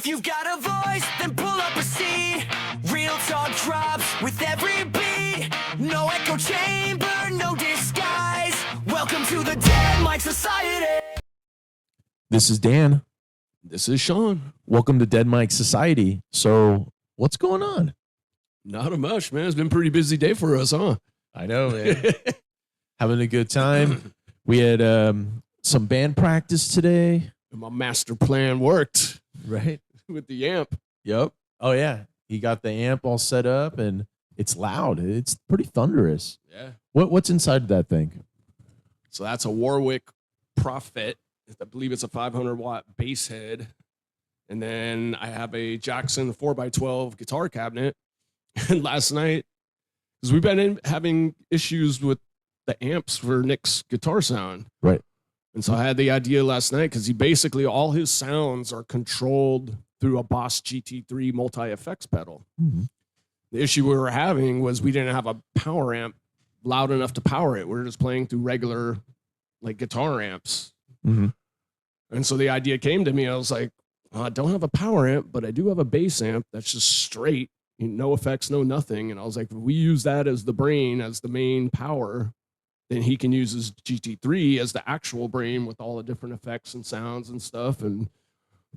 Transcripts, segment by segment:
If you've got a voice, then pull up a seat. Real talk drops with every beat. No echo chamber, no disguise. Welcome to the Dead Mike Society. This is Dan. This is Shawn. Welcome to Dead Mike Society. So, what's going on? Not a much, man. It's been a pretty busy day for us, huh? I know, man. Having a good time. We had some band practice today. My master plan worked. Right. With the amp. Yep. Oh, yeah. He got the amp all set up, and it's loud. It's pretty thunderous. Yeah. What's inside that thing? So that's a Warwick Prophet. I believe it's a 500-watt bass head. And then I have a Jackson 4x12 guitar cabinet. And last night, because we've been having issues with the amps for Nick's guitar sound. Right. And so I had the idea last night because he basically, all his sounds are controlled through a Boss GT3 multi-effects pedal. Mm-hmm. The issue we were having was we didn't have a power amp loud enough to power it. We were just playing through regular like guitar amps. Mm-hmm. And so the idea came to me. I was like, I don't have a power amp, but I do have a bass amp that's just straight, no effects, no nothing. And I was like, if we use that as the brain, as the main power, then he can use his GT3 as the actual brain with all the different effects and sounds and stuff. And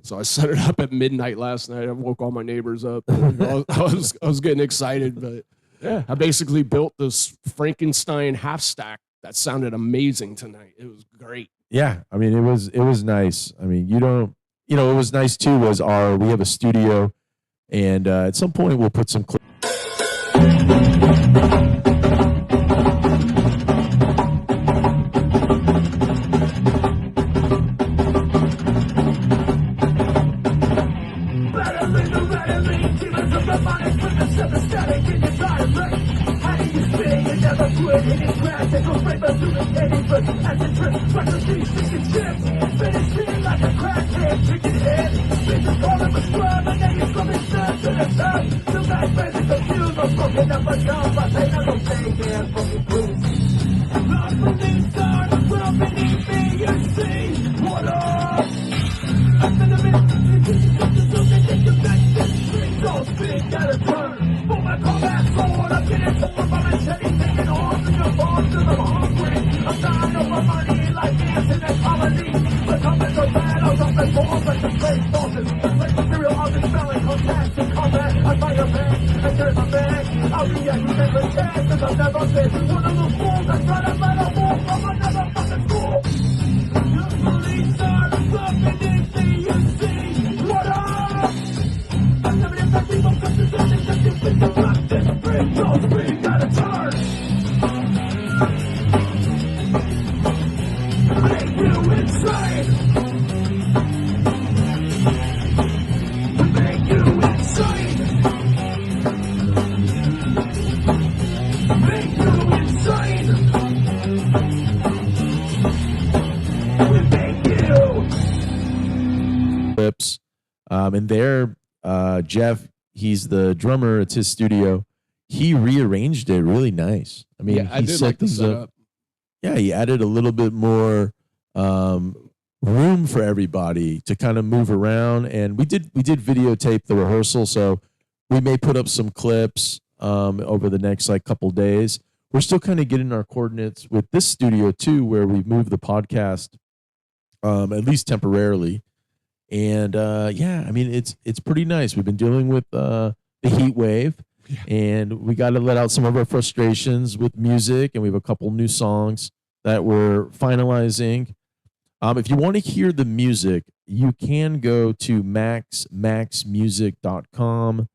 so I set it up at midnight last night. I woke all my neighbors up. I was getting excited, but yeah, I basically built this Frankenstein half stack that sounded amazing tonight. It was great. Yeah, I mean, it was nice. I mean, what was nice too was we have a studio, and at some point we'll put some clips. And there, Jeff, he's the drummer. It's his studio. He rearranged it really nice. I mean, yeah, I did like the setup. Yeah, he added a little bit more room for everybody to kind of move around. And we did videotape the rehearsal, so we may put up some clips over the next couple days. We're still kind of getting our coordinates with this studio too, where we've moved the podcast at least temporarily. And yeah, I mean, it's pretty nice. We've been dealing with the heat wave, and we got to let out some of our frustrations with music, and we have a couple new songs that we're finalizing. If you want to hear the music, you can go to maxmusic.com,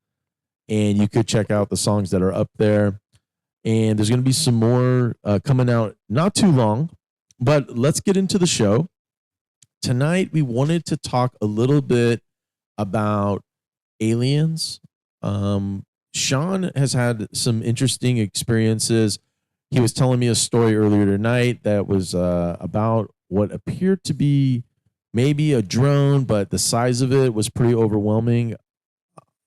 and you could check out the songs that are up there. And there's going to be some more coming out not too long, but let's get into the show. Tonight, we wanted to talk a little bit about aliens. Shawn has had some interesting experiences. He was telling me a story earlier tonight that was about what appeared to be maybe a drone, but the size of it was pretty overwhelming.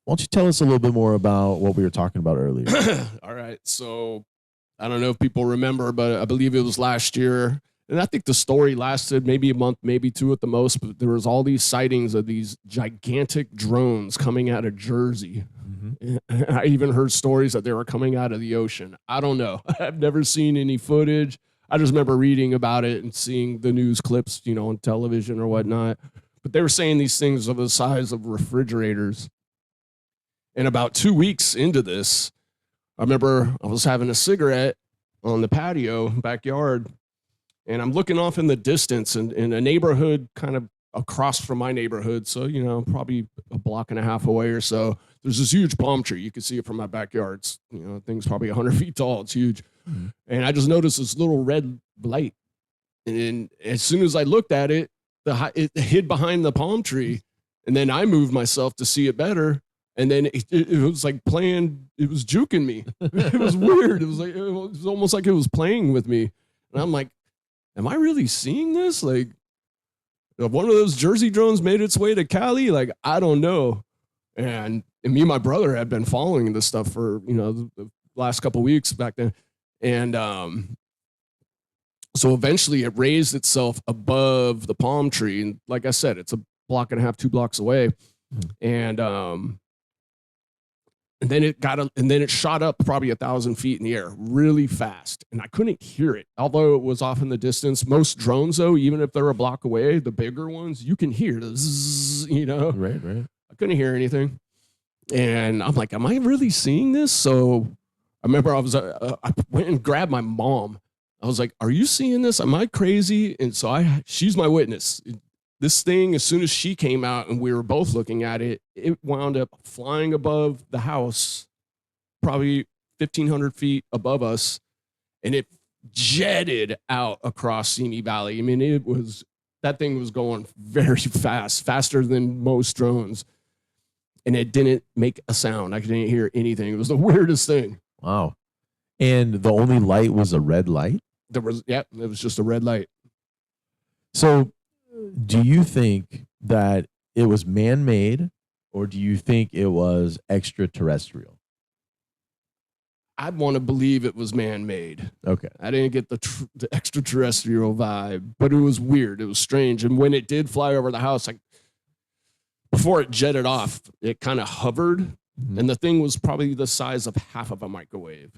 Why don't you tell us a little bit more about what we were talking about earlier? All right. So I don't know if people remember, but I believe it was last year And I think the story lasted maybe a month, maybe two at the most, but there was all these sightings of these gigantic drones coming out of Jersey. I even heard stories that they were coming out of the ocean. I don't know. I've never seen any footage. I just remember reading about it and seeing the news clips, you know, on television or whatnot. But they were saying these things are the size of refrigerators. And about 2 weeks into this, I remember I was having a cigarette on the patio backyard, and I'm looking off in the distance and in a neighborhood kind of across from my neighborhood. So, you know, probably a block and a half away or so. There's this huge palm tree. You can see it from my backyard. It's, you know, thing's probably 100 feet tall. It's huge. Mm-hmm. And I just noticed this little red light. And as soon as I looked at it, it hid behind the palm tree. And then I moved myself to see it better. And then it was like playing, it was juking me. It was weird. It was almost like it was playing with me. And I'm like, am I really seeing this? Like, if one of those Jersey drones made its way to Cali, like, I don't know. And me and my brother had been following this stuff for, you know, the last couple of weeks back then. And so eventually it raised itself above the palm tree. And like I said, it's a block and a half, 2 blocks away. And then it shot up probably 1,000 feet in the air really fast. And I couldn't hear it, although it was off in the distance. Most drones, though, even if they're a block away, the bigger ones, you can hear the zzz, you know? Right. I couldn't hear anything. And I'm like, am I really seeing this? So I remember I went and grabbed my mom. I was like, are you seeing this? Am I crazy? And so she's my witness. This thing, as soon as she came out and we were both looking at it, it wound up flying above the house, probably 1,500 feet above us, and it jetted out across Simi Valley. I mean, that thing was going very fast, faster than most drones, and it didn't make a sound. I didn't hear anything. It was the weirdest thing. Wow. And the only light was a red light? It was just a red light. So do you think that it was man-made, or do you think it was extraterrestrial? I want to believe it was man-made. Okay. I didn't get the extraterrestrial vibe, but it was weird. It was strange. And when it did fly over the house, before it jetted off, it kind of hovered, and the thing was probably the size of half of a microwave,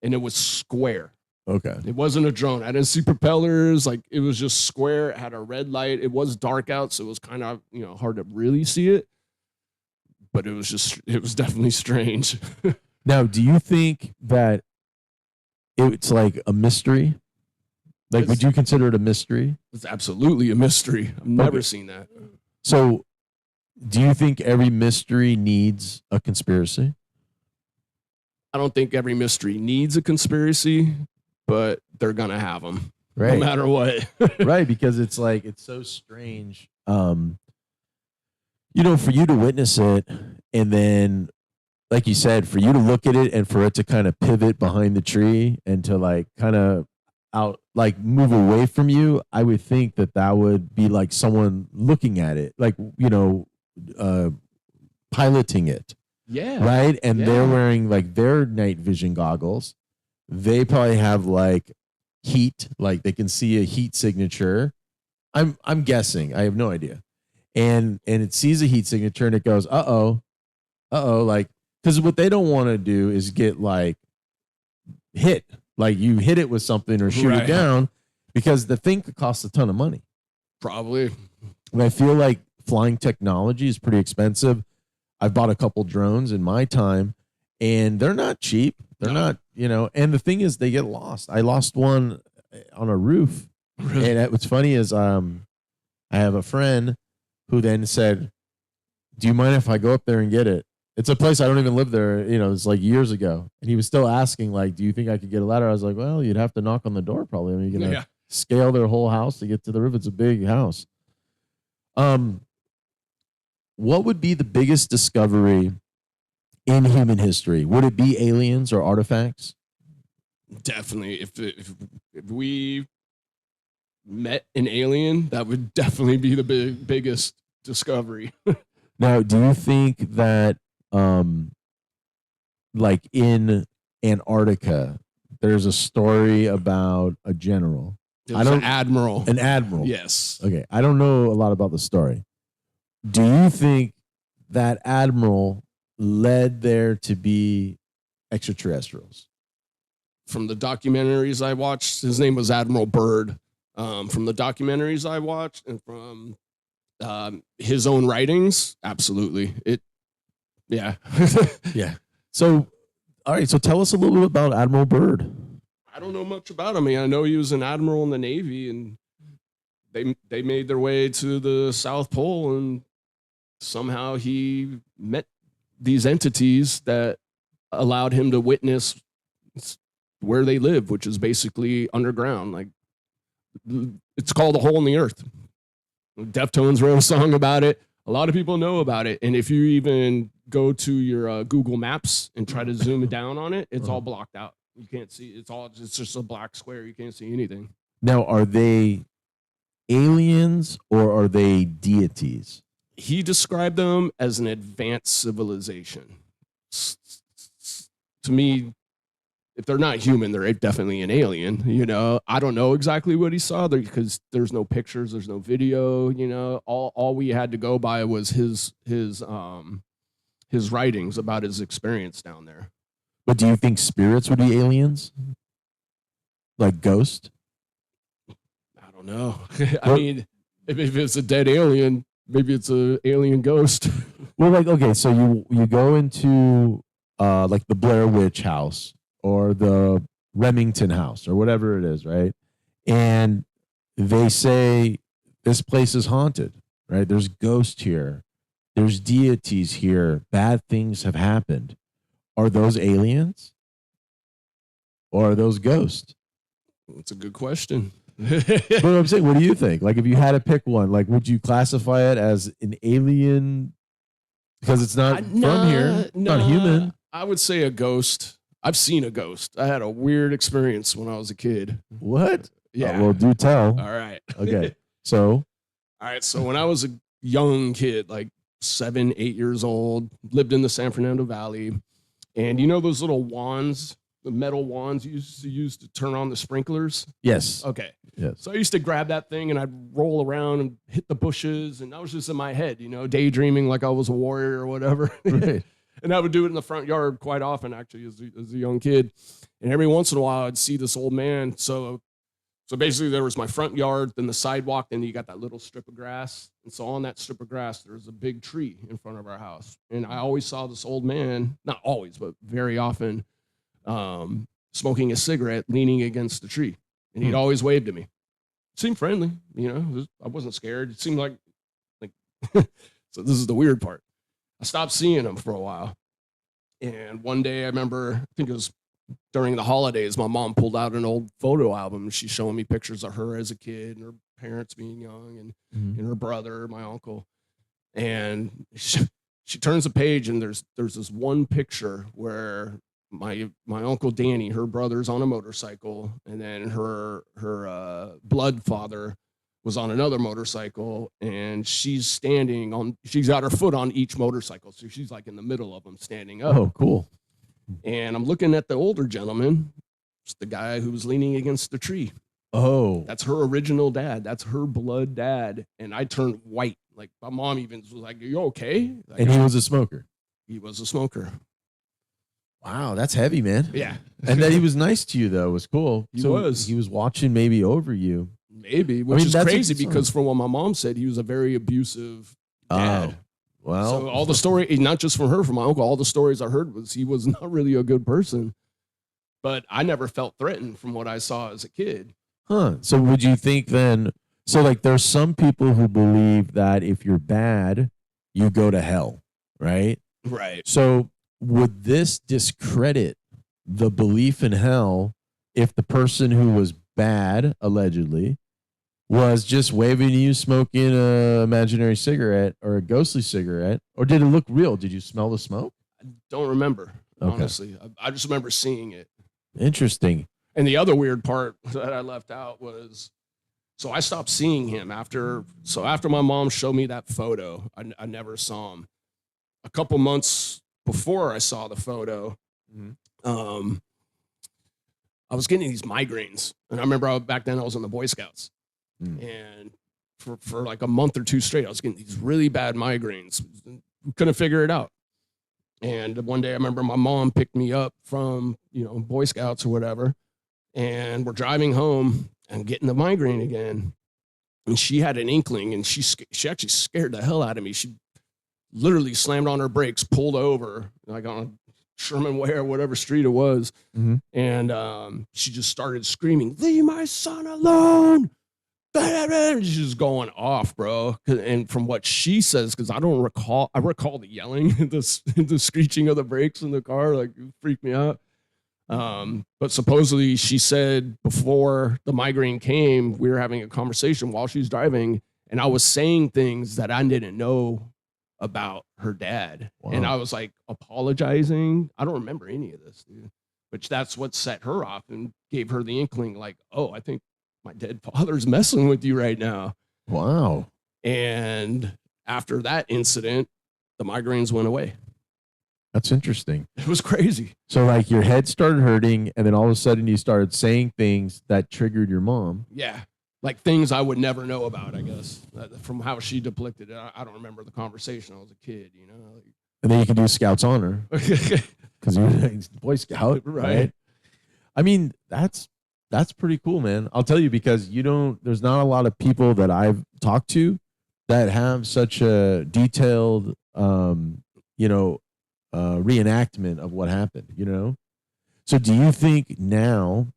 and it was square. Okay. It wasn't a drone. I didn't see propellers. Like, it was just square. It had a red light. It was dark out, so it was kind of, you know, hard to really see it. But it was definitely strange. Now, do you think that it's like a mystery? Like, would you consider it a mystery? It's absolutely a mystery. I've never seen that. So, do you think every mystery needs a conspiracy? I don't think every mystery needs a conspiracy, but they're going to have them, right? No matter what. Right, because it's like, it's so strange, you know, for you to witness it, and then, like you said, for you to look at it and for it to kind of pivot behind the tree and to like kind of move away from you, I would think that would be like someone looking at it, like, you know, piloting it. Yeah. Right. And they're wearing like their night vision goggles. They probably have like heat, like they can see a heat signature. I'm guessing. I have no idea. And it sees a heat signature and it goes, uh-oh, like, because what they don't want to do is get like hit. Like you hit it with something or shoot it down, because the thing could cost a ton of money. Probably. And I feel like flying technology is pretty expensive. I've bought a couple drones in my time, and they're not cheap. They're not, you know, and the thing is they get lost. I lost one on a roof. Really? And what's funny is I have a friend who then said, do you mind if I go up there and get it? It's a place I don't even live there. You know, it's like years ago. And he was still asking, like, do you think I could get a ladder? I was like, well, you'd have to knock on the door probably. I mean, you're going to scale their whole house to get to the roof. It's a big house. What would be the biggest discovery in human history? Would it be aliens or artifacts? Definitely. If we met an alien, that would definitely be the biggest discovery. Now, do you think that, like in Antarctica, there's a story about a general It was an admiral. An admiral. Yes. Okay. I don't know a lot about the story. Do you think that admiral led there to be extraterrestrials? From the documentaries I watched, his name was Admiral Byrd. From the documentaries I watched and from his own writings, absolutely. Yeah. Yeah. So, all right. So tell us a little bit about Admiral Byrd. I don't know much about him. I mean, I know he was an admiral in the Navy, and they made their way to the South Pole, and somehow he met these entities that allowed him to witness where they live, which is basically underground. Like, it's called a hole in the earth. Deftones wrote a song about it. A lot of people know about it. And if you even go to your Google Maps and try to zoom it down on it, it's all blocked out. You can't see. It's just a black square. You can't see anything. Now, are they aliens or are they deities? He described them as an advanced civilization. To me, if they're not human, they're definitely an alien. You know, I don't know exactly what he saw there because there's no pictures, there's no video. You know, all we had to go by was his writings about his experience down there. But do you think spirits would be aliens? Like ghosts? I don't know. I mean, if it's a dead alien, maybe it's an alien ghost. Well, like, okay, so you go into like the Blair Witch house or the Remington house or whatever it is, right? And they say this place is haunted, right? There's ghosts here. There's deities here. Bad things have happened. Are those aliens? Or are those ghosts? That's a good question. But I'm saying, what do you think? Like, if you had to pick one, like, would you classify it as an alien because it's not from here, not human? I would say a ghost. I've seen a ghost. I had a weird experience when I was a kid. What? Yeah. Well, do tell. All right. Okay. So. All right. So when I was a young kid, like 7, 8 years old, lived in the San Fernando Valley. And you know those little wands, the metal wands you used to use to turn on the sprinklers? Yes. Okay. Yes. So I used to grab that thing and I'd roll around and hit the bushes. And I was just in my head, you know, daydreaming like I was a warrior or whatever. Right. And I would do it in the front yard quite often, actually, as a young kid. And every once in a while, I'd see this old man. So basically, there was my front yard, then the sidewalk, then you got that little strip of grass. And so on that strip of grass, there's a big tree in front of our house. And I always saw this old man, not always, but very often, smoking a cigarette, leaning against the tree. And he'd always wave to me. Seemed friendly, you know. I wasn't scared. It seemed like so this is the weird part. I stopped seeing him for a while. And one day I remember, I think it was during the holidays, my mom pulled out an old photo album. She's showing me pictures of her as a kid and her parents being young and her brother, my uncle. And she turns the page and there's this one picture where my uncle Danny, her brother's on a motorcycle, and then her blood father was on another motorcycle, and she's got her foot on each motorcycle. So she's like in the middle of them standing up. Oh, cool. And I'm looking at the older gentleman, it's the guy who was leaning against the tree. Oh. That's her original dad. That's her blood dad. And I turned white. Like my mom even was like, "Are you okay?" Like, And he was a smoker. He was a smoker. Wow, that's heavy, man. Yeah. And that he was nice to you, though, was cool. He was. He was watching maybe over you. Maybe, which is crazy because from what my mom said, he was a very abusive dad. Oh, well. So all the story, not just from her, from my uncle, all the stories I heard was he was not really a good person. But I never felt threatened from what I saw as a kid. Huh. So would you think then, so like there's some people who believe that if you're bad, you go to hell, right? Right. So would this discredit the belief in hell if the person who was bad, allegedly, was just waving to you smoking an imaginary cigarette or a ghostly cigarette? Or did it look real? Did you smell the smoke? I don't remember, Okay. honestly. I just remember seeing it. Interesting. And the other weird part that I left out was, so I stopped seeing him after my mom showed me that photo, I never saw him. A couple months before I saw the photo, I was getting these migraines. And I remember back then I was in the Boy Scouts. And for like a month or two straight, I was getting these really bad migraines. Couldn't figure it out. And one day I remember my mom picked me up from, Boy Scouts or whatever. And we're driving home and getting the migraine again. And she had an inkling, and she actually scared the hell out of me. She literally slammed on her brakes, pulled over, like on Sherman Way or whatever street it was. And she just started screaming, "Leave my son alone." She's just going off, bro. And from what she says, because I recall the yelling, the screeching of the brakes in the car, like it freaked me out. But supposedly she said before the migraine came, we were having a conversation while she's driving, and I was saying things that I didn't know about her dad. Wow. And I was like apologizing. I don't remember any of this, dude. But that's what set her off and gave her the inkling, like, oh, I think my dead father's messing with you right now. Wow. And after that incident, the migraines went away. That's interesting. It was crazy. So like your head started hurting, and then all of a sudden you started saying things that triggered your mom. Yeah. Like things I would never know about, I guess, from how she depicted it. I don't remember the conversation. I was a kid, And then you can do Scouts Honor because you're a Boy Scout, right? I mean, that's pretty cool, man. I'll tell you, because there's not a lot of people that I've talked to that have such a detailed, reenactment of what happened, So do you think now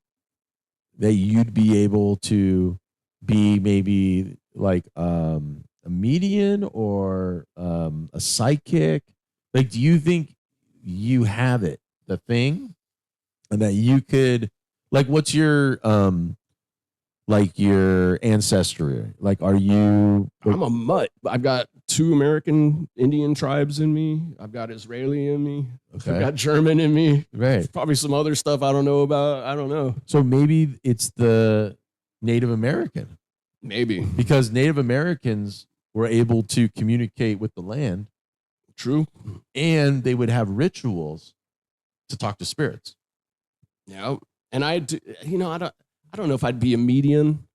that you'd be able to be maybe like a medium or a psychic? Like, do you think you have the thing, and that you could, like, what's your your ancestry? Like, are you? I'm a mutt. I've got 2 American Indian tribes in me. I've got Israeli in me. Okay. I've got German in me. Right. Probably some other stuff I don't know about. I don't know. So maybe it's the Native American. Maybe. Because Native Americans were able to communicate with the land. True. And they would have rituals to talk to spirits. Yeah. And I don't know if I'd be a medium.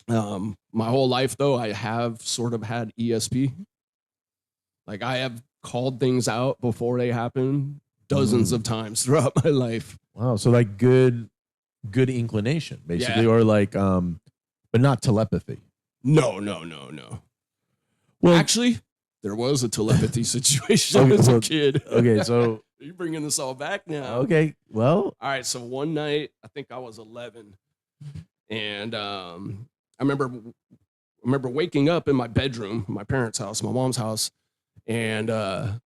My whole life, though, I have sort of had ESP. Like, I have called things out before they happen dozens of times throughout my life. Wow. So like good inclination, basically, or like, but not telepathy. No. Well, actually, there was a telepathy situation as a kid. Okay, so you're bringing this all back now. Okay, well, all right. So one night, I think I was 11, and I remember waking up in my bedroom, my parents' house, my mom's house, and the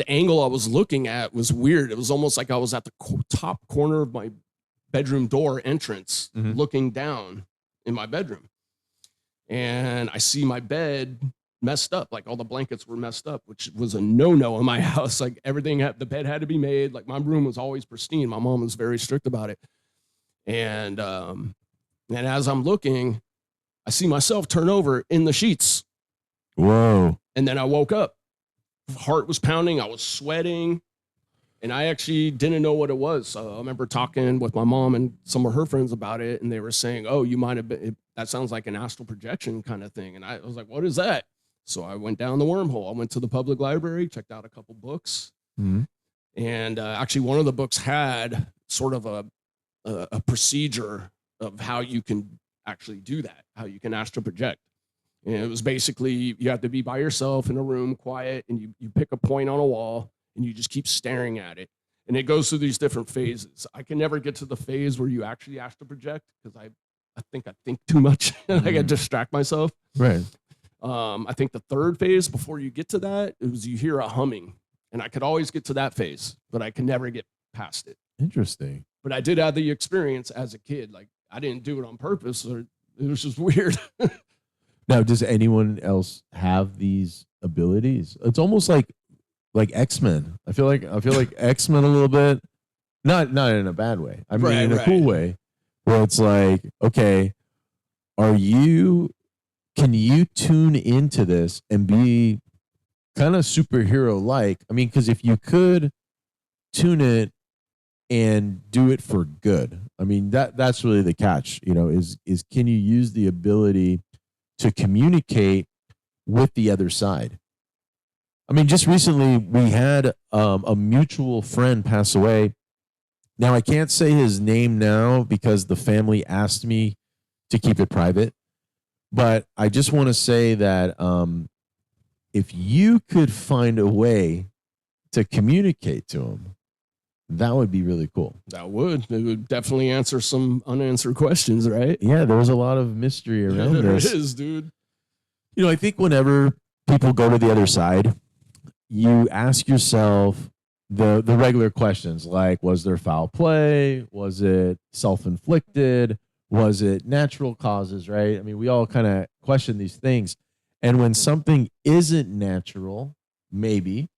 angle I was looking at was weird. It was almost like I was at the top corner of my bedroom door entrance, looking down in my bedroom. And I see my bed messed up, like all the blankets were messed up, which was a no-no in my house. Like the bed had to be made. Like my room was always pristine. My mom was very strict about it. And as I'm looking, I see myself turn over in the sheets. Whoa. And then I woke up. Heart was pounding. I was sweating. And I actually didn't know what it was. So I remember talking with my mom and some of her friends about it. And they were saying, oh, you might have been, that sounds like an astral projection kind of thing. And I was like, what is that? So I went down the wormhole. I went to the public library, checked out a couple books. And actually one of the books had sort of a procedure of how you can actually do that, how you can astral project. And it was basically, you have to be by yourself in a room, quiet, and you pick a point on a wall and you just keep staring at it. And it goes through these different phases. I can never get to the phase where you actually astral project because I think too much. I can distract myself. Right. I think the third phase before you get to that, it was you hear a humming. And I could always get to that phase, but I can never get past it. Interesting. But I did have the experience as a kid. Like, I didn't do it on purpose, or it was just weird. Now, does anyone else have these abilities? It's almost like X-Men. I feel like X-Men a little bit. Not in a bad way. I mean, in a cool way, where it's like, okay, can you tune into this and be kind of superhero-like? I mean, because if you could tune it and do it for good. I mean, that's really the catch, is can you use the ability to communicate with the other side? I mean, just recently we had a mutual friend pass away. Now, I can't say his name now because the family asked me to keep it private. But I just want to say that if you could find a way to communicate to him, that would be really cool. That would. It would definitely answer some unanswered questions, right? Yeah, there was a lot of mystery around this. It is, dude. I think whenever people go to the other side, you ask yourself the regular questions like, was there foul play? Was it self-inflicted? Was it natural causes, right? I mean, we all kind of question these things. And when something isn't natural, maybe,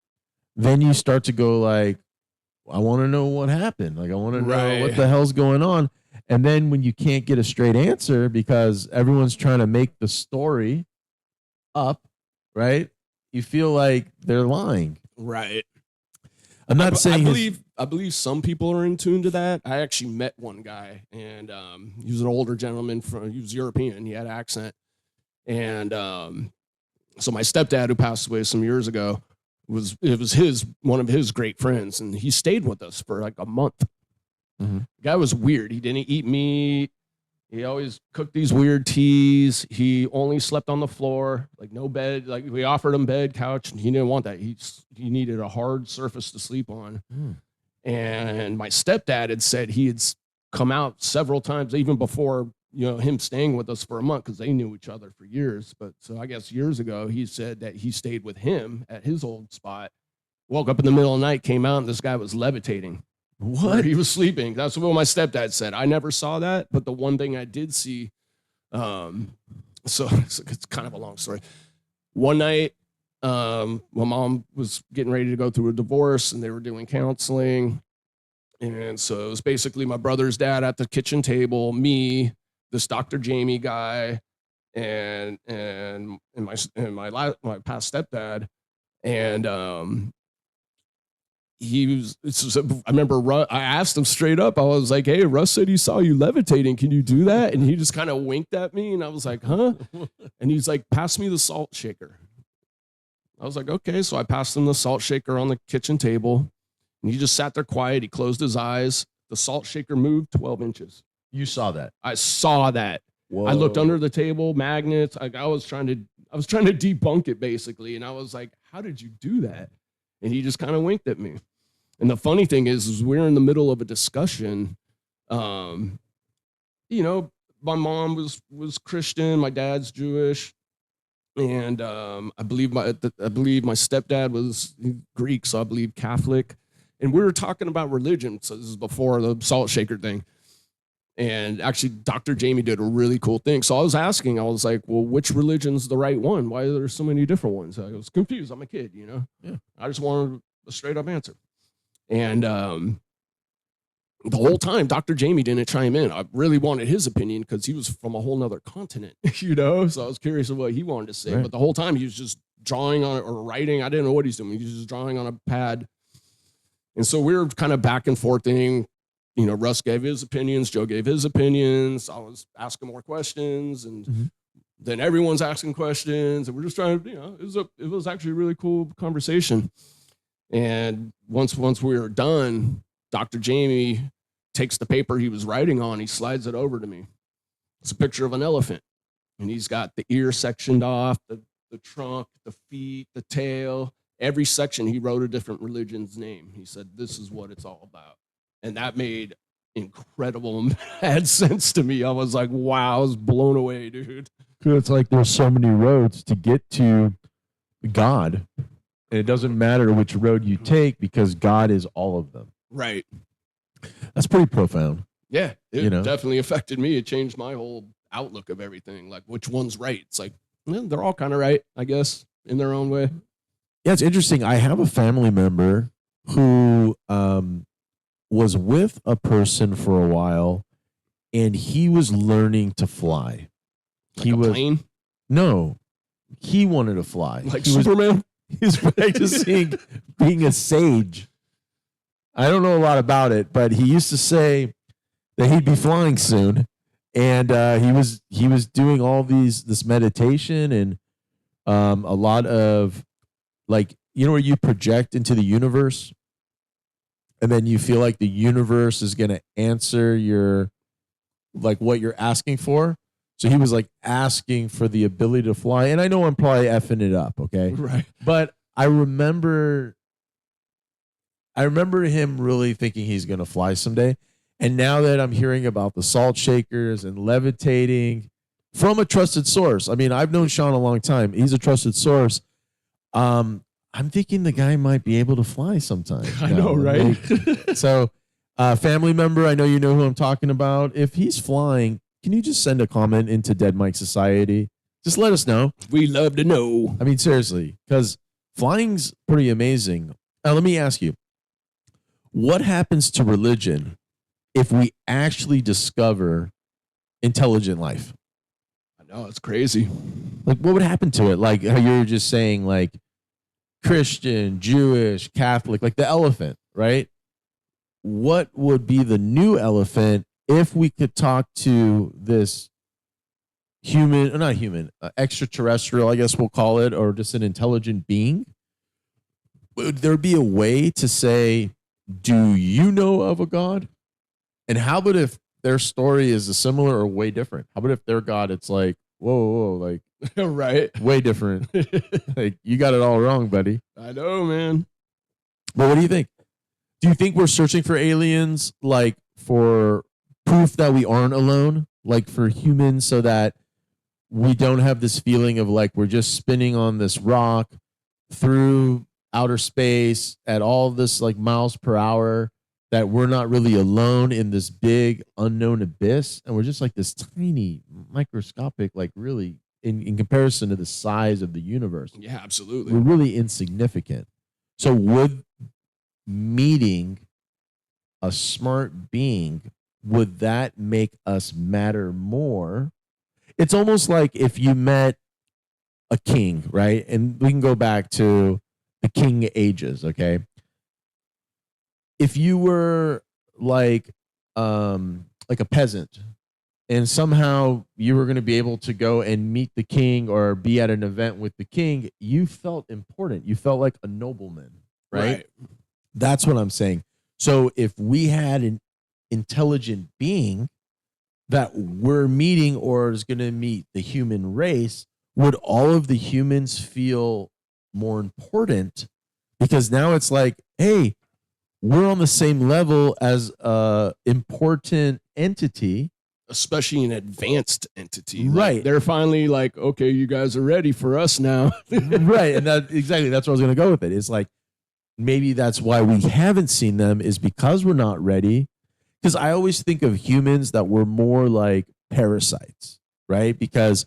then you start to go like, I want to know what happened. Like, I want to know what the hell's going on. And then when you can't get a straight answer because everyone's trying to make the story up, right? You feel like they're lying. Right. I'm not saying I believe some people are in tune to that. I actually met one guy, and he was an older gentleman he was European. He had an accent, and so my stepdad, who passed away some years ago, was one of his great friends, and he stayed with us for like a month. Mm-hmm. The guy was weird. He didn't eat meat. He always cooked these weird teas. He only slept on the floor, like no bed. Like we offered him bed, couch, and he didn't want that. He needed a hard surface to sleep on. And my stepdad had said he had come out several times, even before him staying with us for a month, because they knew each other for years. But so I guess years ago, he said that he stayed with him at his old spot. Woke up in the middle of the night, came out, and this guy was levitating. What? He was sleeping. That's what my stepdad said. I never saw that, but the one thing I did see, so it's kind of a long story. One night, my mom was getting ready to go through a divorce, and they were doing counseling, and so it was basically my brother's dad at the kitchen table, me, this Dr. Jamie guy, and my past stepdad, and I remember I asked him straight up. I was like, hey, Russ said he saw you levitating. Can you do that? And he just kind of winked at me, and I was like, huh? And he's like, pass me the salt shaker. I was like, okay. So I passed him the salt shaker on the kitchen table, and he just sat there quiet. He closed his eyes. The salt shaker moved 12 inches. You saw that? I saw that. Whoa. I looked under the table, magnets. I was trying to debunk it basically. And I was like, how did you do that? And he just kind of winked at me. And the funny thing is we're in the middle of a discussion. My mom was Christian, my dad's Jewish, and I believe my stepdad was Greek, so I believe Catholic. And we were talking about religion. So this is before the salt shaker thing. And actually, Dr. Jamie did a really cool thing. So I was like, well, which religion's the right one? Why are there so many different ones? I was confused. I'm a kid, Yeah. I just wanted a straight up answer. And the whole time, Dr. Jamie didn't chime in. I really wanted his opinion because he was from a whole nother continent, So I was curious of what he wanted to say. Right. But the whole time, he was just drawing on it or writing. I didn't know what he's doing. He was just drawing on a pad. And so we were kind of back and forthing. Russ gave his opinions, Joe gave his opinions. I was asking more questions, and then everyone's asking questions, and we're just trying to, it was actually a really cool conversation. And once we were done, Dr. Jamie takes the paper he was writing on, he slides it over to me. It's a picture of an elephant, and he's got the ear sectioned off, the trunk, the feet, the tail. Every section, he wrote a different religion's name. He said, this is what it's all about. And that made incredible mad sense to me. I was like, wow, I was blown away, dude. It's like there's so many roads to get to God. And it doesn't matter which road you take because God is all of them. Right. That's pretty profound. Yeah, it definitely affected me. It changed my whole outlook of everything. Like, which one's right? It's like, they're all kind of right, I guess, in their own way. Yeah, it's interesting. I have a family member who was with a person for a while, and he was learning to fly. Like he was plane? No, he wanted to fly. Like Superman? He was practicing being a sage. I don't know a lot about it, but he used to say that he'd be flying soon, and he was doing all this meditation and a lot of like where you project into the universe, and then you feel like the universe is going to answer your like what you're asking for. So he was like asking for the ability to fly, and I know I'm probably effing it up, okay, Right. but I remember him really thinking he's going to fly someday. And now that I'm hearing about the salt shakers and levitating from a trusted source, I mean, I've known Shawn a long time. He's a trusted source. I'm thinking the guy might be able to fly sometime. I know, right? So, family member, I know you know who I'm talking about. If he's flying, can you just send a comment into Dead Mike Society? Just let us know. We love to know. I mean, seriously, because flying's pretty amazing. Let me ask you, what happens to religion if we actually discover intelligent life? I know, it's crazy. Like, what would happen to it? Like how you were just saying, like Christian, Jewish, Catholic, like the elephant, right? What would be the new elephant if we could talk to this human, or not human, extraterrestrial, I guess we'll call it, or just an intelligent being? Would there be a way to say, do you know of a God? And how about if their story is similar or way different? How about if their God, it's like, whoa, like Right. way different. Like, you got it all wrong, buddy. I know, man. But what do you think? Do you think we're searching for aliens, like for proof that we aren't alone, like for humans, so that we don't have this feeling of like we're just spinning on this rock through outer space at all this like miles per hour, that we're not really alone in this big unknown abyss, and we're just like this tiny microscopic, like really in comparison to the size of the universe, Yeah, absolutely. we're really insignificant. So would meeting a smart being, would that make us matter more? It's almost like if you met a king, right? And we can go back to the king ages, okay? If you were like a peasant, and somehow you were going to be able to go and meet the king or be at an event with the king, you felt important. You felt like a nobleman, right? That's what I'm saying. So if we had an intelligent being that we're meeting or is going to meet the human race, would all of the humans feel more important? Because now it's like, hey, we're on the same level as a important entity, Especially an advanced entity. Right. Like, they're finally like, okay, you guys are ready for us now. right? And that's where I was going to go with it. It's like maybe that's why we haven't seen them, is because we're not ready. Because I always think of humans that were more like parasites, right? Because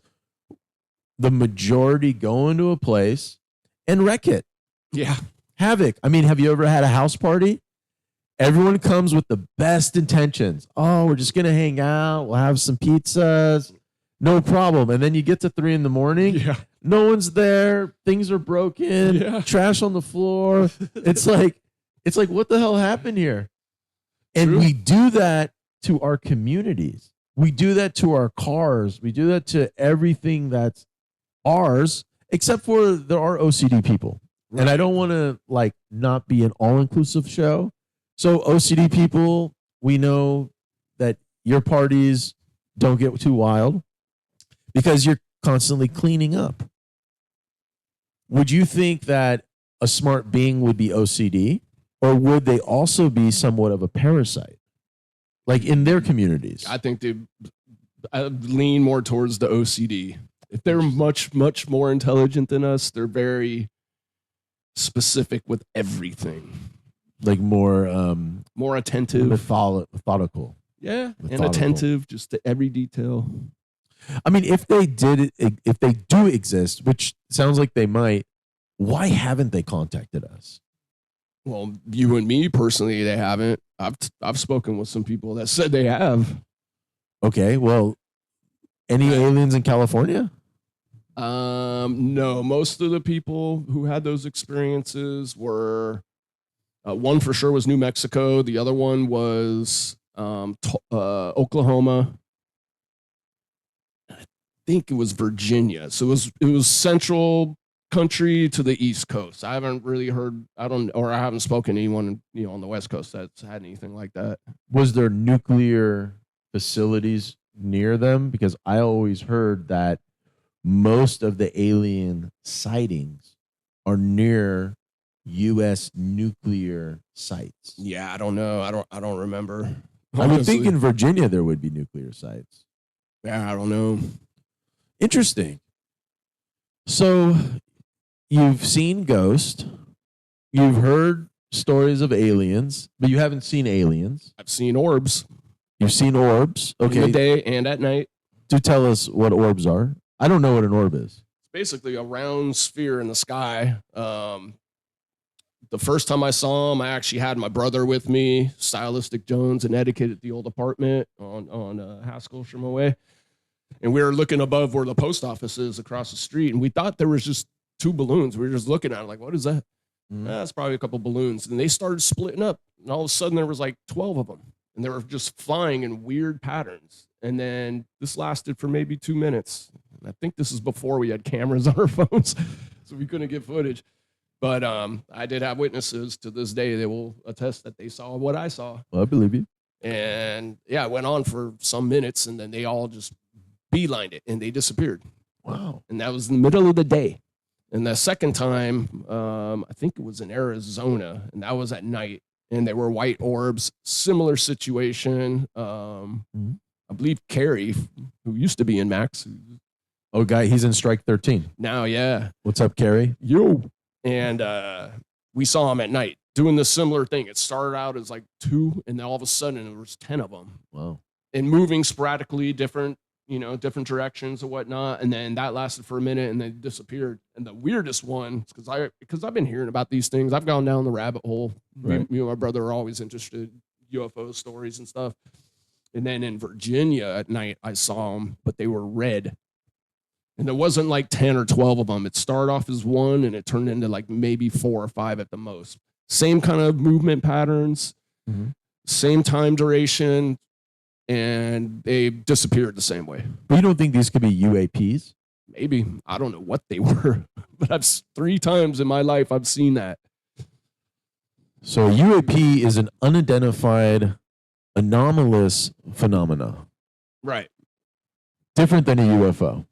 the majority go into a place and wreck it. Yeah. Havoc. I mean, have you ever had a house party? Everyone comes with the best intentions. Oh, we're just going to hang out. We'll have some pizzas. No problem. And then you get to 3 a.m. Yeah. No one's there. Things are broken. Yeah. Trash on the floor. It's like, what the hell happened here? And True. we do that to our communities. We do that to our cars. We do that to everything that's ours, except for there are OCD people. Right. And I don't want to like not be an all-inclusive show. So OCD people, we know that your parties don't get too wild because you're constantly cleaning up. Would you think that a smart being would be OCD, or would they also be somewhat of a parasite, like in their communities? I think I lean more towards the OCD. If they're much, much more intelligent than us, they're very specific with everything. Like more attentive, methodical. Yeah, and attentive just to every detail. I mean, if they do exist, which sounds like they might, why haven't they contacted us? Well, you and me personally, they haven't. I've spoken with some people that said they have. Okay, well, any aliens in California? No, most of the people who had those experiences were One for sure was New Mexico. The other one was Oklahoma. I think it was Virginia. So it was central country to the East Coast. I haven't really heard. I haven't spoken to anyone on the West Coast that's had anything like that. Was there nuclear facilities near them? Because I always heard that most of the alien sightings are near U.S. nuclear sites. Yeah, I don't know. I don't remember. I would think in Virginia there would be nuclear sites. Yeah, I don't know. Interesting. So you've seen Ghost. You've heard stories of aliens, but you haven't seen aliens. I've seen orbs. You've seen orbs. Okay. In the day and at night. Do tell us what orbs are. I don't know what an orb is. It's basically a round sphere in the sky. The first time I saw him, I actually had my brother with me, Stylistic Jones, in Etiquette at the old apartment on Haskell Sherman Way. And we were looking above where the post office is across the street. And we thought there was just 2 balloons. We were just looking at it like, what is that? That's probably a couple balloons. And they started splitting up. And all of a sudden there was like 12 of them. And they were just flying in weird patterns. And then this lasted for maybe 2 minutes. And I think this is before we had cameras on our phones, so we couldn't get footage. But I did have witnesses to this day. They will attest that they saw what I saw. Well, I believe you. And yeah, it went on for some minutes, and then they all just beelined it, and they disappeared. Wow. And that was in the middle of the day. And the second time, I think it was in Arizona, and that was at night. And they were white orbs, similar situation. I believe Carrie, who used to be in Max. Oh, guy, he's in Strike 13. Now, yeah. What's up, Carrie? Yo. And we saw him at night doing this similar thing. It started out as like 2, and then all of a sudden there was 10 of them. Wow. And moving sporadically, different directions and whatnot. And then that lasted for a minute and then disappeared. And the weirdest one, because I've been hearing about these things. I've gone down the rabbit hole. Right. Me and my brother are always interested in UFO stories and stuff. And then in Virginia at night, I saw them, but they were red. And there wasn't like 10 or 12 of them. It started off as 1 and it turned into like maybe 4 or 5 at the most. Same kind of movement patterns, same time duration, and they disappeared the same way. But you don't think these could be UAPs? Maybe. I don't know what they were, but 3 times in my life I've seen that. So a UAP is an unidentified anomalous phenomena. Right. Different than a UFO.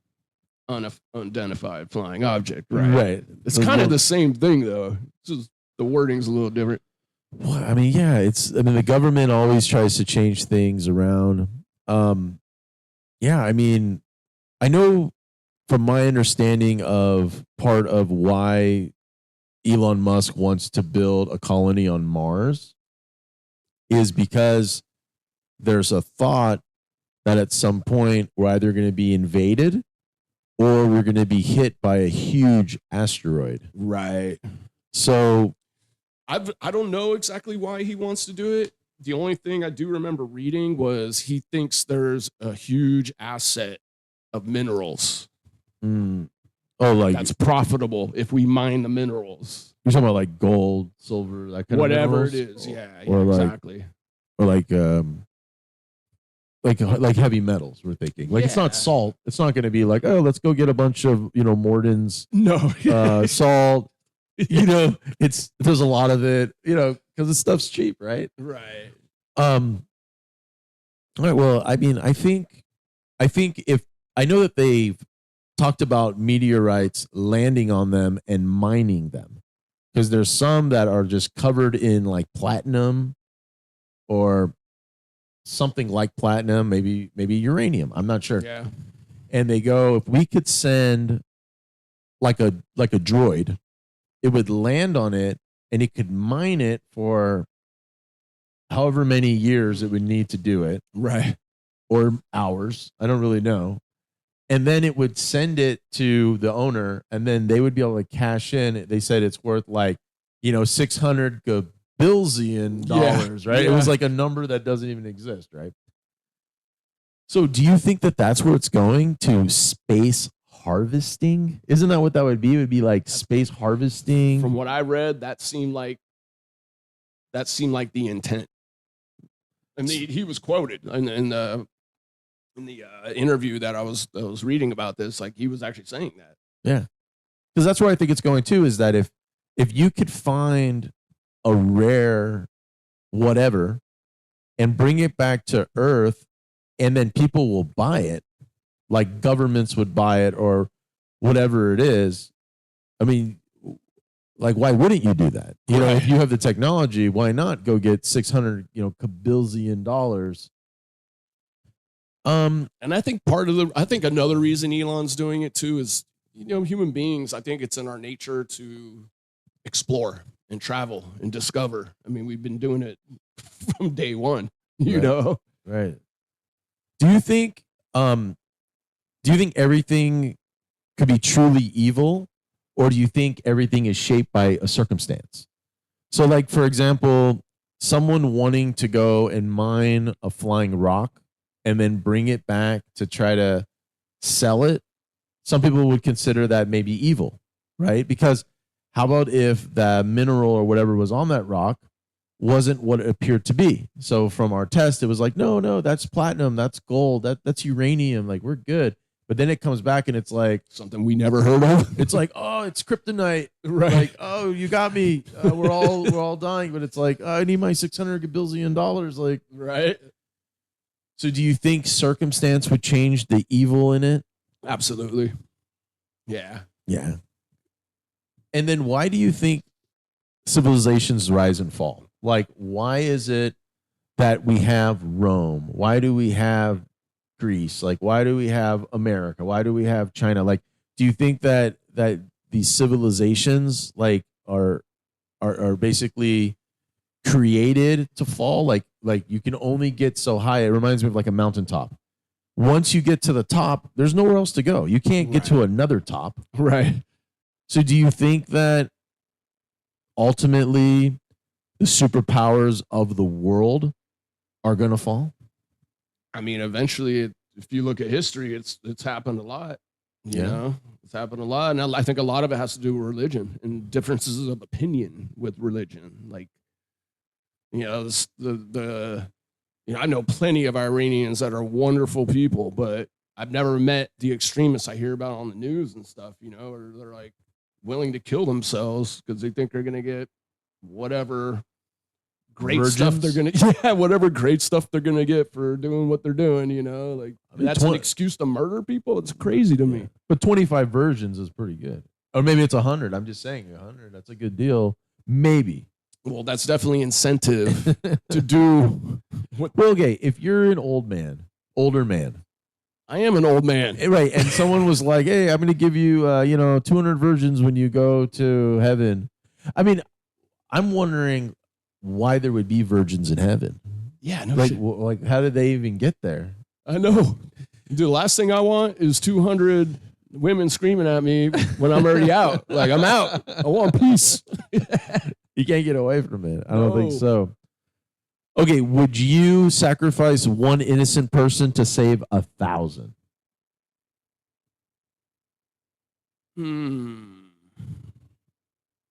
Unidentified flying object. Right. It's kind of the same thing, though. It's just the wording's a little different. Well, I mean, yeah, the government always tries to change things around. Yeah, I mean, I know from my understanding of part of why Elon Musk wants to build a colony on Mars is because there's a thought that at some point we're either going to be invaded or we're going to be hit by a huge asteroid. Right. So I don't know exactly why he wants to do it. The only thing I do remember reading was he thinks there's a huge asset of minerals. Oh, like that's profitable if we mine the minerals. You're talking about like gold, silver, that kind whatever of minerals? It is. Yeah, or exactly. Or like heavy metals, we're thinking. Like, it's not salt. It's not going to be like, oh, let's go get a bunch of, Morden's salt. There's a lot of it, because the stuff's cheap, right? Right. All right. Well, I mean, I think if I know that they've talked about meteorites landing on them and mining them, because there's some that are just covered in like platinum or something like platinum, maybe uranium. I'm not sure. Yeah. And they go, if we could send like a droid, it would land on it and it could mine it for however many years it would need to do it. Right. Or hours. I don't really know. And then it would send it to the owner and then they would be able to cash in. They said it's worth like, $600 billion, right? It was like a number that doesn't even exist, right? So do you think that that's where it's going, to space harvesting? Isn't that what that would be? It would be like space harvesting. From what I read, that seemed like that seemed like the intent. And he was quoted in the interview that I was reading about this. Like he was actually saying that. Yeah, because that's where I think it's going to, is that if you could find a rare whatever and bring it back to Earth, and then people will buy it, like governments would buy it or whatever it is. I mean, like, why wouldn't you do that? You know, if you have the technology, why not go get 600, kabillion dollars? And I think I think another reason Elon's doing it too is, human beings, I think it's in our nature to explore and travel and discover. I mean, we've been doing it from day one, you know? Right. Do you think everything could be truly evil, or do you think everything is shaped by a circumstance? So, like, for example, someone wanting to go and mine a flying rock and then bring it back to try to sell it, some people would consider that maybe evil, right? Because how about if the mineral or whatever was on that rock wasn't what it appeared to be? So from our test, it was like, no, that's platinum, that's gold, that's uranium, like we're good. But then it comes back and it's like something we never heard of. It's like, oh, it's kryptonite, right? Like, oh, you got me. We're all dying, but it's like, oh, I need my $600 billion, like, right? So, do you think circumstance would change the evil in it? Absolutely. Yeah. Yeah. And then, why do you think civilizations rise and fall? Like, why is it that we have Rome? Why do we have Greece? Like, why do we have America? Why do we have China? Like, do you think that these civilizations like are basically created to fall? Like you can only get so high. It reminds me of like a mountaintop. Once you get to the top, there's nowhere else to go. You can't get to another top. Right. So do you think that ultimately the superpowers of the world are going to fall? I mean, eventually, if you look at history, it's happened a lot. You know, it's happened a lot, and I think a lot of it has to do with religion and differences of opinion with religion. Like, I know plenty of Iranians that are wonderful people, but I've never met the extremists I hear about on the news and stuff. Or they're like willing to kill themselves because they think they're going to get whatever great stuff they're gonna whatever great stuff they're gonna get for doing what they're doing, like that's an excuse to murder people. It's crazy to me. But 25 virgins is pretty good. Or maybe it's 100. I'm just saying 100. That's a good deal. Maybe. Well, that's definitely incentive to do what. Well, okay, if you're an older man. I am an old man. Right. And someone was like, hey, I'm gonna give you 200 virgins when you go to heaven. I mean, I'm wondering why there would be virgins in heaven. Yeah, no like, shit. Like, how did they even get there? I know. Dude, the last thing I want is 200 women screaming at me when I'm already out. Like, I'm out. I want peace. You can't get away from it. I don't think so. Okay, would you sacrifice one innocent person to save 1,000?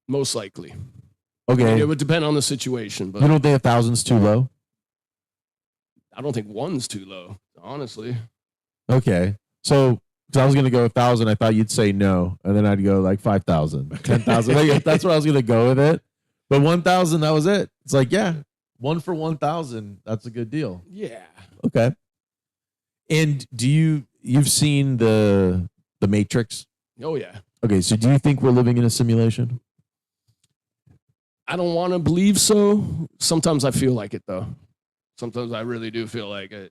Most likely. Okay. I mean, it would depend on the situation, but you don't think 1,000's too low? I don't think one's too low, honestly. Okay. So I was going to go 1,000. I thought you'd say no. And then I'd go like 5,000, 10,000. That's where I was going to go with it. But 1,000, that was it. It's like, yeah, 1 for 1,000. That's a good deal. Yeah. Okay. And you've seen the Matrix? Oh, yeah. Okay. So do you think we're living in a simulation? I don't want to believe so. Sometimes I feel like it, though. Sometimes I really do feel like it.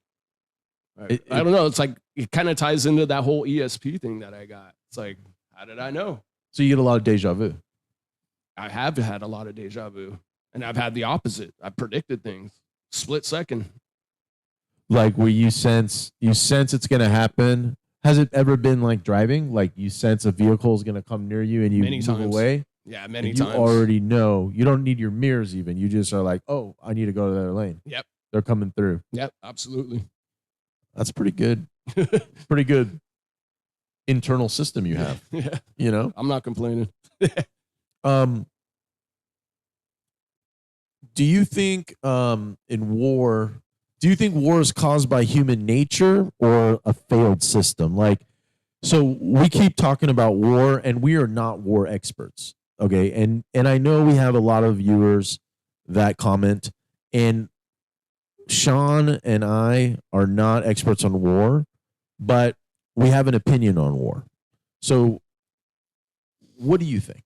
I don't know. It's like it kind of ties into that whole ESP thing that I got. It's like, how did I know? So you get a lot of deja vu. I have had a lot of deja vu, and I've had the opposite. I predicted things split second. Like where you sense it's going to happen. Has it ever been like driving? Like you sense a vehicle is going to come near you and you move away? Yeah, many and times. You already know. You don't need your mirrors even. You just are like, oh, I need to go to the other lane. Yep. They're coming through. Yep, absolutely. That's pretty good. Pretty good internal system you have. Yeah. I'm not complaining. Do you think in war, do you think war is caused by human nature or a failed system? Like, so we keep talking about war, and we are not war experts. Okay, and I know we have a lot of viewers that comment, and Shawn and I are not experts on war, but we have an opinion on war. So, what do you think?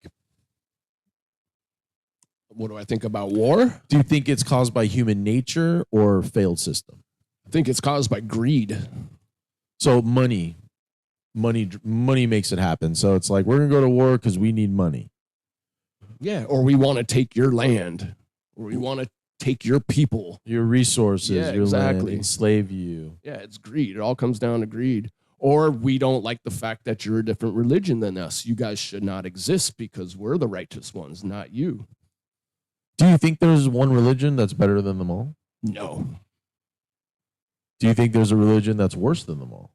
What do I think about war? Do you think it's caused by human nature or failed system? I think it's caused by greed. So money makes it happen. So it's like we're gonna go to war because we need money. Yeah, or we want to take your land, or we want to take your people. Your resources, Yeah, your land, exactly. enslave you. Yeah, it's greed. It all comes down to greed. Or we don't like the fact that you're a different religion than us. You guys should not exist because we're the righteous ones, not you. Do you think there's one religion that's better than them all? No. Do you think there's a religion that's worse than them all?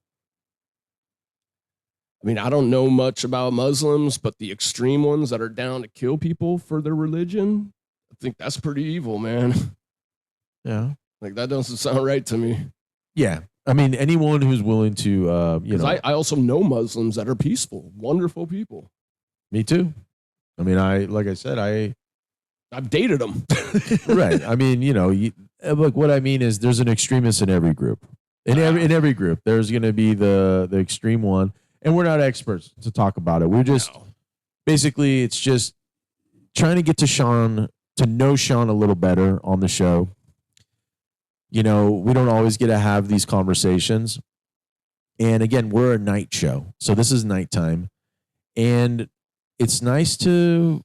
I mean, I don't know much about Muslims, but the extreme ones that are down to kill people for their religion, I think that's pretty evil, man. Yeah. Like, that doesn't sound right to me. Yeah. I mean, anyone who's willing to, you know. I also know Muslims that are peaceful, wonderful people. Me too. I mean, like I said, I've dated them. right. I mean, you know, look, what I mean is there's an extremist in every group. In every group, there's going to be the extreme one. And we're not experts to talk about it. We're just basically, it's just trying to get to Shawn, to know Shawn a little better on the show. You know, we don't always get to have these conversations. And again, we're a night show. So this is nighttime. And it's nice to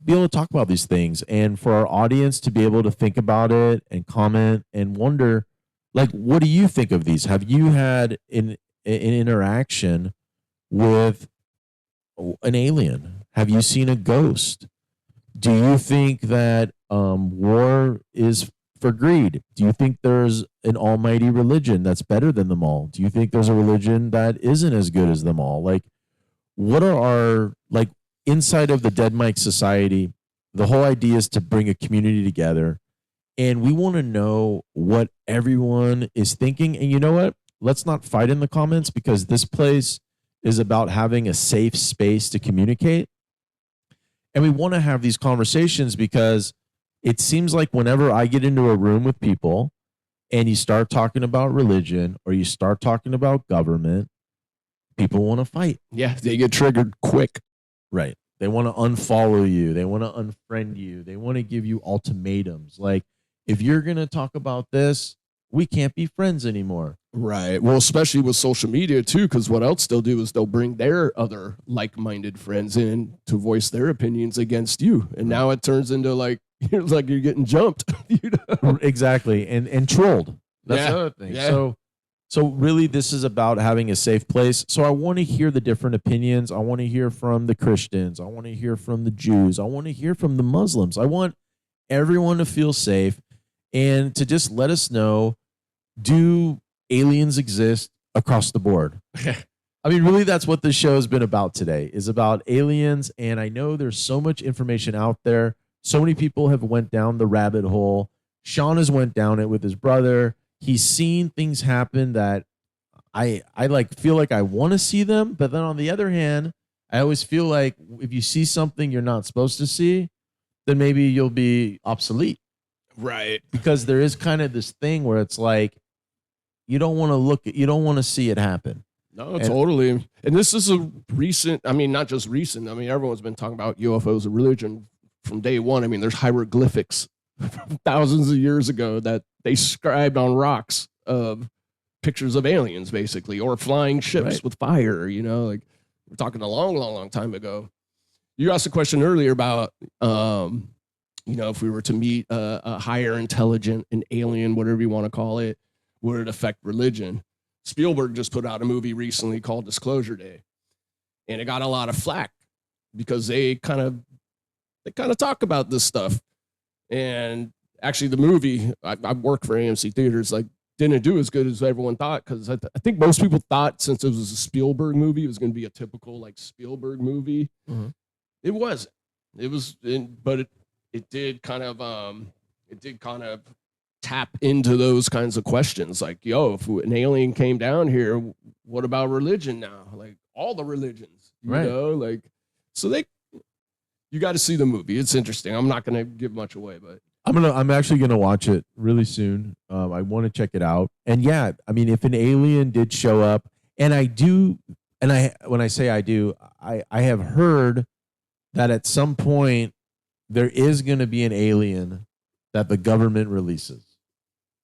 be able to talk about these things and for our audience to be able to think about it and comment and wonder, like, what do you think of these? Have you had an interaction with an alien? Have you seen a ghost? Do you think that war is for greed? Do you think there's an almighty religion that's better than them all? Do you think there's a religion that isn't as good as them all? Like, what are our, like, inside of the Dead Mike Society, the whole idea is to bring a community together, and we want to know what everyone is thinking. And you know what? Let's not fight in the comments, because this place is about having a safe space to communicate. And we want to have these conversations because it seems like whenever I get into a room with people and you start talking about religion or you start talking about government, people want to fight. Yeah, they get triggered quick. Right. They want to unfollow you. They want to unfriend you. They want to give you ultimatums. Like, if you're going to talk about this, we can't be friends anymore. Right. Well, especially with social media too, because what else they'll do is they'll bring their other like-minded friends in to voice their opinions against you, and now it turns into like you're getting jumped. You know? Exactly, and trolled. That's the other thing. Yeah. So really, this is about having a safe place. So I want to hear the different opinions. I want to hear from the Christians. I want to hear from the Jews. I want to hear from the Muslims. I want everyone to feel safe and to just let us know, do aliens exist across the board? I mean, really, that's what this show has been about today, is about aliens. And I know there's so much information out there. So many people have went down the rabbit hole. Shawn has went down it with his brother. He's seen things happen that I like feel like I want to see them. But then on the other hand, I always feel like if you see something you're not supposed to see, then maybe you'll be obsolete. Right. Because there is kind of this thing where it's like, you don't want to see it happen. No, totally. And this is a recent, I mean, not just recent. I mean, everyone's been talking about UFOs and religion from day one. I mean, there's hieroglyphics from thousands of years ago that they scribed on rocks of pictures of aliens, basically, or flying ships with fire. You know, like we're talking a long, long, long time ago. You asked a question earlier about, you know, if we were to meet a higher intelligent, an alien, whatever you want to call it, would it affect religion? Spielberg just put out a movie recently called Disclosure Day, and it got a lot of flack because they kind of talk about this stuff. And actually, the movie, I work for AMC Theaters, like didn't do as good as everyone thought, because I think most people thought, since it was a Spielberg movie, it was going to be a typical like Spielberg movie. Mm-hmm. It wasn't. It was, but it did kind of it did kind of tap into those kinds of questions. Like, yo, if an alien came down here, what about religion now? Like all the religions, you Right. know, like, so you got to see the movie. It's interesting. I'm not going to give much away, but I'm actually gonna watch it really soon. I want to check it out. And yeah, I mean, if an alien did show up, and I do, and when I say I do, I have heard that at some point there is going to be an alien that the government releases.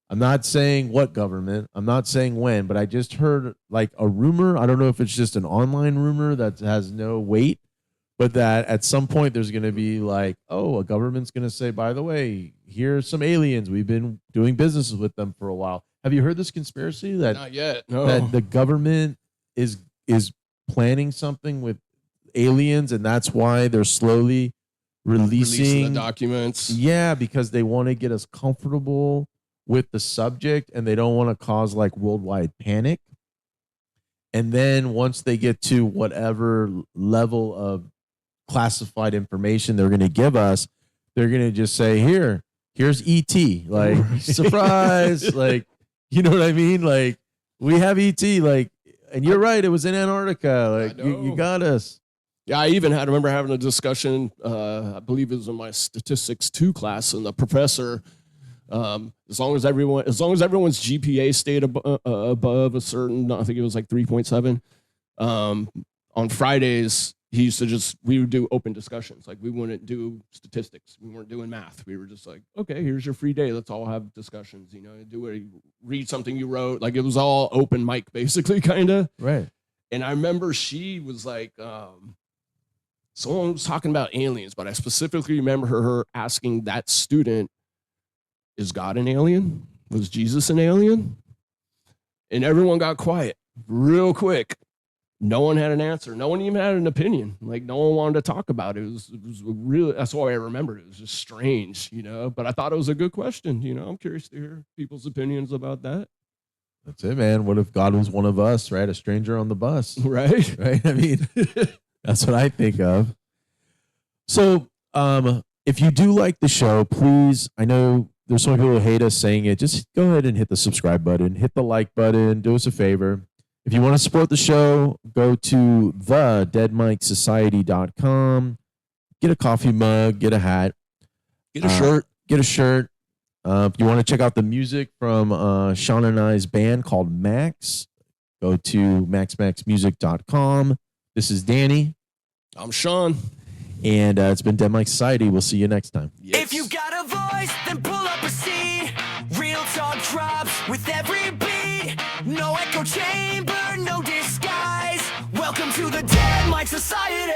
I'm not saying what government, I'm not saying when, but I just heard like a rumor. I don't know if it's just an online rumor that has no weight, but that at some point there's going to be like, oh, a government's going to say, by the way, here's some aliens. We've been doing business with them for a while. Have you heard this conspiracy that not yet. No. that the government is planning something with aliens, and that's why they're slowly releasing the documents. Yeah, because they want to get us comfortable with the subject, and they don't want to cause like worldwide panic. And then once they get to whatever level of classified information they're going to give us, they're going to just say, here's ET, like surprise, like, you know what I mean? Like, we have ET, like, and you're right, it was in Antarctica, like you got us. Yeah, I remember having a discussion, I believe it was in my statistics 2 class, and the professor, as long as everyone's GPA stayed above a certain, I think it was like 3.7, on Fridays, we would do open discussions. Like, we wouldn't do statistics. We weren't doing math. We were just like, okay, here's your free day. Let's all have discussions, you know, read something you wrote. Like, it was all open mic, basically, kind of. Right. And I remember she was like, someone was talking about aliens, but I specifically remember her asking that student, is God an alien? Was Jesus an alien? And everyone got quiet real quick. No one had an answer. No one even had an opinion. Like, no one wanted to talk about it. It was really, that's why I remembered it. It was just strange, you know, but I thought it was a good question. You know, I'm curious to hear people's opinions about that. That's it, man. What if God was one of us, right? A stranger on the bus. Right. Right. I mean, that's what I think of. So, if you do like the show, please, I know there's some people who hate us saying it. Just go ahead and hit the subscribe button, hit the like button, do us a favor. If you want to support the show, go to thedeadmikesociety.com, get a coffee mug, get a hat, Get a shirt. Get a shirt. If you want to check out the music from Shawn and I's band called Max, go to maxmaxmusic.com. This is Danny. I'm Shawn. And it's been Dead Mike Society. We'll see you next time. Yes. If you got a voice, then pull up a seat. Real talk drops with every beat. No echo chamber, no disguise. Welcome to the Dead Mike Society.